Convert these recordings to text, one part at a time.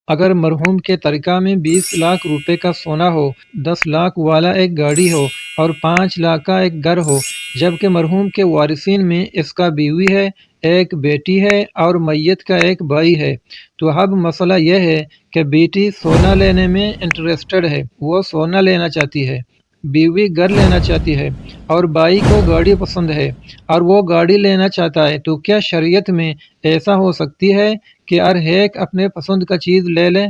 اگر مرحوم کے ترکہ میں 20 لاکھ روپے کا سونا ہو، 10 لاکھ والا ایک گاڑی ہو اور 5 لاکھ کا ایک گھر ہو، جبکہ مرحوم کے وارثین میں اس کا بیوی ہے، ایک بیٹی ہے اور میت کا ایک بھائی ہے، تو اب مسئلہ یہ ہے کہ بیٹی سونا لینے میں انٹرسٹڈ ہے، وہ سونا لینا چاہتی ہے، بیوی گھر لینا چاہتی ہے اور بھائی کو گاڑی پسند ہے اور وہ گاڑی لینا چاہتا ہے، تو کیا شریعت میں ایسا ہو سکتی ہے کہ ہر ایک اپنے پسند کا چیز لے لے؟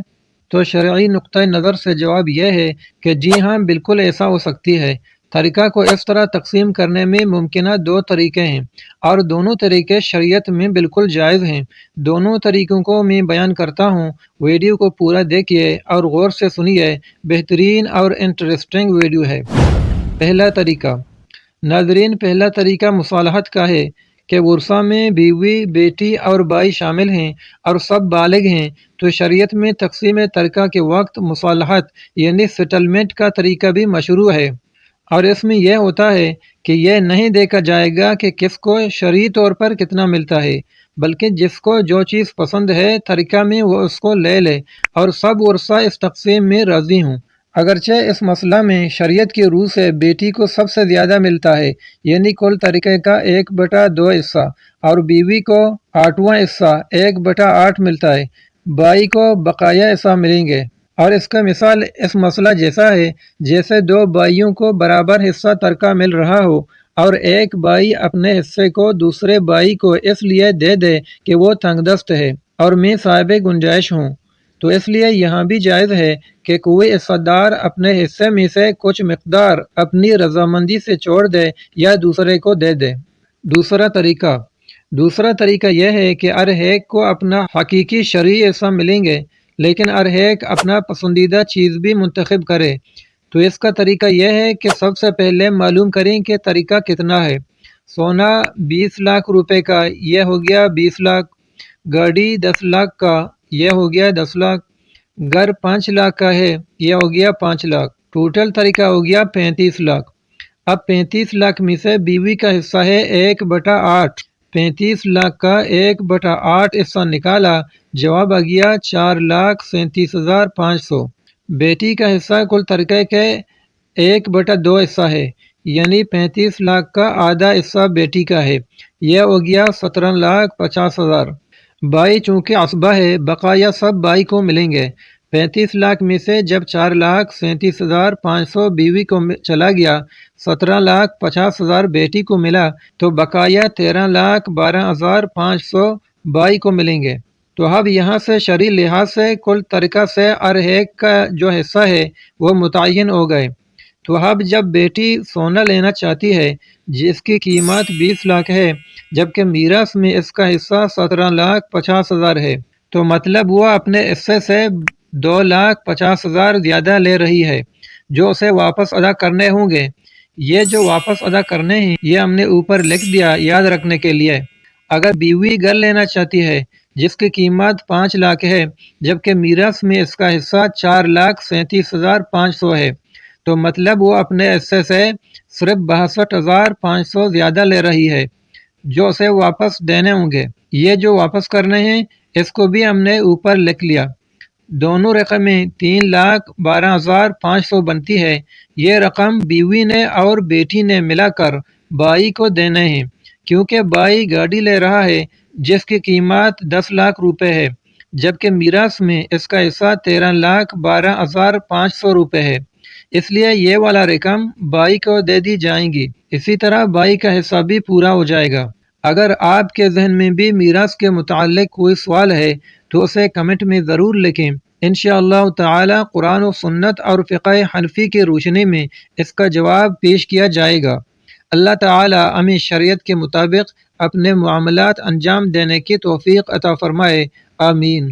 تو شرعی نقطہ نظر سے جواب یہ ہے کہ جی ہاں، بالکل ایسا ہو سکتی ہے۔ ترکہ کو اس طرح تقسیم کرنے میں ممکنہ 2 طریقے ہیں اور دونوں طریقے شریعت میں بالکل جائز ہیں۔ دونوں طریقوں کو میں بیان کرتا ہوں، ویڈیو کو پورا دیکھیے اور غور سے سنیے، بہترین اور انٹرسٹنگ ویڈیو ہے۔ پہلا طریقہ، ناظرین، پہلا طریقہ مصالحت کا ہے کہ ورثہ میں بیوی، بیٹی اور بھائی شامل ہیں اور سب بالغ ہیں، تو شریعت میں تقسیم ترکہ کے وقت مصالحت یعنی سیٹلمنٹ کا طریقہ بھی مشروع ہے، اور اس میں یہ ہوتا ہے کہ یہ نہیں دیکھا جائے گا کہ کس کو شرعی طور پر کتنا ملتا ہے، بلکہ جس کو جو چیز پسند ہے ترکہ میں وہ اس کو لے لے اور سب ورثہ اس تقسیم میں راضی ہوں۔ اگرچہ اس مسئلہ میں شریعت کی روح سے بیٹی کو سب سے زیادہ ملتا ہے، یعنی کل ترکے کا 1/2 حصہ، اور بیوی کو 8واں حصہ 1/8 ملتا ہے، بھائی کو بقایا حصہ ملیں گے۔ اور اس کا مثال اس مسئلہ جیسا ہے جیسے 2 بھائیوں کو برابر حصہ ترکہ مل رہا ہو اور ایک بھائی اپنے حصے کو دوسرے بھائی کو اس لیے دے دے کہ وہ تنگ دست ہے اور میں صاحب گنجائش ہوں، تو اس لیے یہاں بھی جائز ہے کہ کوئی حصہ دار اپنے حصے میں سے کچھ مقدار اپنی رضامندی سے چھوڑ دے یا دوسرے کو دے دے۔ دوسرا طریقہ یہ ہے کہ ہر ایک کو اپنا حقیقی شرعی حصہ ملیں گے، لیکن ہر ایک اپنا پسندیدہ چیز بھی منتخب کرے۔ تو اس کا طریقہ یہ ہے کہ سب سے پہلے معلوم کریں کہ ترکہ کتنا ہے۔ سونا 20 لاکھ روپے کا، یہ ہو گیا 20 لاکھ، گاڑی 10 لاکھ کا، یہ ہو گیا 10 لاکھ، گھر 5 لاکھ کا ہے، یہ ہو گیا 5 لاکھ، ٹوٹل طریقہ ہو گیا 35 لاکھ۔ اب 35 لاکھ میں سے بیوی کا حصہ ہے 1/8، 35 لاکھ کا 1/8 حصہ نکالا، جواب آ گیا 4,37,500۔ بیٹی کا حصہ کل ترکے کے 1/2 حصہ ہے، یعنی 35 لاکھ کا آدھا حصہ بیٹی کا ہے، یہ ہو گیا 17,50,000۔ بھائی چونکہ عصبہ ہے، بقایا سب بھائی کو ملیں گے۔ 35 لاکھ میں سے جب 4,37,500 بیوی کو چلا گیا، 17,50,000 بیٹی کو ملا، تو بقایا 13,12,500 بھائی کو ملیں گے۔ تو اب یہاں سے شرعی لحاظ سے کل ترکہ سے ہر ایک کا جو حصہ ہے وہ متعین ہو گئے۔ تو اب جب بیٹی سونا لینا چاہتی ہے جس کی قیمت 20 لاکھ ہے، جبکہ میراث میں اس کا حصہ 17,50,000 ہے، تو مطلب وہ اپنے حصے سے 2,50,000 زیادہ لے رہی ہے، جو اسے واپس ادا کرنے ہوں گے۔ یہ جو واپس ادا کرنے ہیں یہ ہم نے اوپر لکھ دیا یاد رکھنے کے لیے۔ اگر بیوی گھر لینا چاہتی ہے جس کی قیمت 5 لاکھ ہے، جبکہ میراث میں اس کا حصہ 4,37,500 ہے، تو مطلب وہ اپنے حصے سے صرف 62,500 زیادہ لے رہی ہے، جو اسے واپس دینے ہوں گے۔ یہ جو واپس کرنے ہیں اس کو بھی ہم نے اوپر لکھ لیا۔ دونوں رقمیں 3,12,500 بنتی ہے۔ یہ رقم بیوی نے اور بیٹی نے ملا کر بھائی کو دینے ہیں، کیونکہ بھائی گاڑی لے رہا ہے جس کی قیمت 10 لاکھ روپے ہے، جبکہ میراث میں اس کا حصہ 13,12,500 روپے ہے، اس لیے یہ والا رقم بھائی کو دے دی جائیں گی۔ اسی طرح بھائی کا حصہ بھی پورا ہو جائے گا۔ اگر آپ کے ذہن میں بھی میراث کے متعلق کوئی سوال ہے تو اسے کمنٹ میں ضرور لکھیں، انشاءاللہ تعالی قرآن و سنت اور فقہ حنفی کی روشنی میں اس کا جواب پیش کیا جائے گا۔ اللہ تعالی ہمیں شریعت کے مطابق اپنے معاملات انجام دینے کی توفیق عطا فرمائے، آمین۔